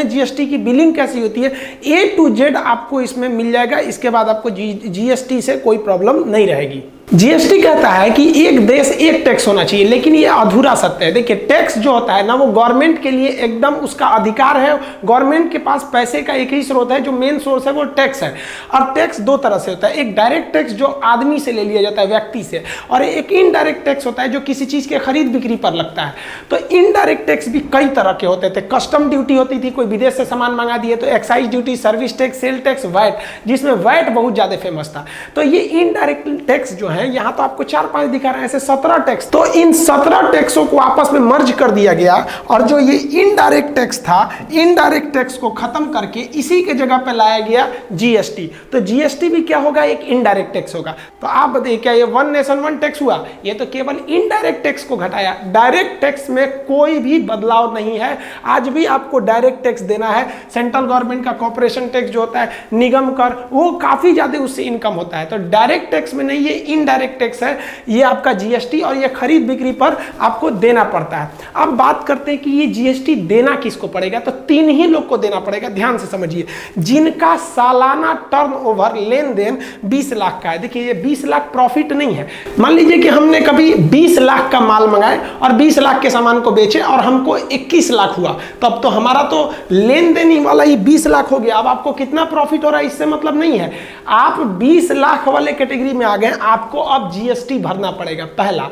GST की billing कैसी होती है, A to Z आपको इसमें मिल जाएगा। इसके बाद आपको जीएसटी से कोई प्रॉब्लम नहीं रहेगी। जीएसटी कहता है कि एक देश एक टैक्स होना चाहिए, लेकिन ये अधूरा सत्य है। देखिए, टैक्स जो होता है ना, वो गवर्नमेंट के लिए एकदम उसका अधिकार है। गवर्नमेंट के पास पैसे का एक ही स्रोत है, जो मेन सोर्स है वो टैक्स है। और टैक्स दो तरह से होता है, एक डायरेक्ट टैक्स जो आदमी से ले लिया जाता है, व्यक्ति से, और एक इनडायरेक्ट टैक्स होता है जो किसी चीज के खरीद बिक्री पर लगता है। तो इनडायरेक्ट टैक्स भी कई तरह के होते थे। कस्टम ड्यूटी होती थी, कोई विदेश से सामान मंगा दिए तो excise duty, service tax, sale tax, VAT, जिसमें वैट बहुत ज्यादा फेमस था। तो ये इनडायरेक्ट टैक्स जो है, यहाँ तो आपको 4-5 दिखा रहे हैं, ऐसे 17 टैक्स। तो इन 17 टैक्सों को आपस में मर्ज कर दिया गया, और जो ये इनडायरेक्ट टैक्स था, इनडायरेक्ट टैक्स को खत्म करके इसी के जगह पे लाया गया जीएसटी। तो जीएसटी भी क्या होगा, एक इनडायरेक्ट टैक्स होगा। तो आप बताइए, क्या ये वन नेशन वन टैक्स हुआ? ये तो केवल इनडायरेक्ट टैक्स को घटाया। डायरेक्ट टैक्स में कोई भी बदलाव नहीं है। आज भी आपको डायरेक्ट टैक्स देना है। सेंट्रल गवर्नमेंट का कॉर्पोरेशन टैक्स जो होता है, निगम कर, वो काफी ज्यादा उससे इनकम होता है। तो डायरेक्ट टैक्स में नहीं, ये इनडायरेक्ट टैक्स है, ये आपका जीएसटी, और ये खरीद बिक्री पर आपको देना पड़ता है। अब बात करते हैं कि ये जीएसटी देना किसको पड़ेगा। तो 3 ही लोग को देना पड़ेगा। ध्यान से समझिए, जिनका सालाना टर्नओवर, लेन देन 20 लाख का है। देखिए, ये 20 लाख प्रॉफिट नहीं है। मान लीजिए कि हमने कभी 20 लाख का माल मंगाए और 20 लाख के सामान को बेचे और हमको 21 लाख हुआ, तब तो हमारा तो लेन देन ही वाला ही 20 लाख हो गया। अब आपको कितना प्रॉफिट हो रहा है इससे मतलब नहीं है। आप 20 लाख वाले कैटेगरी में आ गए, आपको अब जीएसटी भरना पड़ेगा, पहला।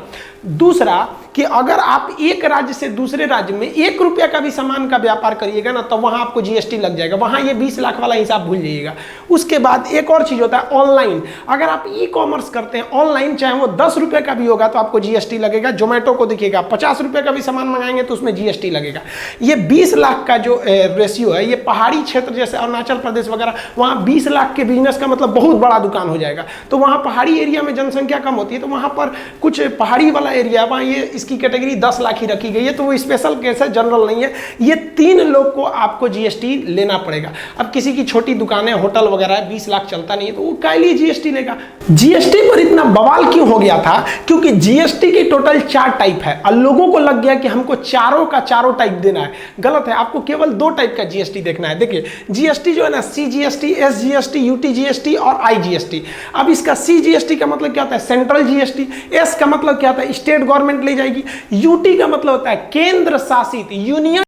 दूसरा, कि अगर आप एक राज्य से दूसरे राज्य में 1 रुपया का भी सामान का व्यापार करिएगा ना, तो वहां आपको जीएसटी लग जाएगा। वहां ये 20 लाख वाला हिसाब भूल जाइएगा। उसके बाद एक और चीज होता है, ऑनलाइन। अगर आप ई कॉमर्स करते हैं ऑनलाइन, चाहे वो 10 रुपए का भी होगा तो आपको जीएसटी लगेगा। जोमेटो को देखिएगा, 50 रुपए का भी सामान मंगाएंगे तो उसमें जीएसटी लगेगा। ये 20 लाख का जो रेशियो है, ये पहाड़ी क्षेत्र जैसे अरुणाचल प्रदेश वगैरह, वहां 20 लाख के बिजनेस का मतलब बहुत बड़ा दुकान हो जाएगा। तो वहां पहाड़ी एरिया में जनसंख्या कम होती है, तो वहां पर कुछ पहाड़ी वाला एरिया, वहां ये इसकी कैटेगरी 10 लाख ही रखी गई है। तो वो स्पेशल केस है, जनरल नहीं है। ये 3 लोग को आपको जीएसटी लेना पड़ेगा। अब किसी की छोटी दुकानें, होटल वगैरह है, 20 लाख चलता नहीं है, तो वो काहे लिए जीएसटी लेगा। जीएसटी पर इतना बवाल क्यों हो गया था? क्योंकि जीएसटी की टोटल 4 टाइप है, और लोगों को लग गया कि हमको चारों का चारों टाइप देना है। गलत है, आपको केवल 2 टाइप का जीएसटी देखना है। देखिए, जीएसटी जो है ना, सीजीएसटी, एसजीएसटी, यूटीजीएसटी और आईजीएसटी। अब इसका सीजीएसटी का मतलब क्या होता है, सेंट्रल जीएसटी। एस का मतलब क्या होता है, स्टेट गवर्नमेंट ले जाएगी। यूटी का मतलब होता है केंद्र शासित, यूनियन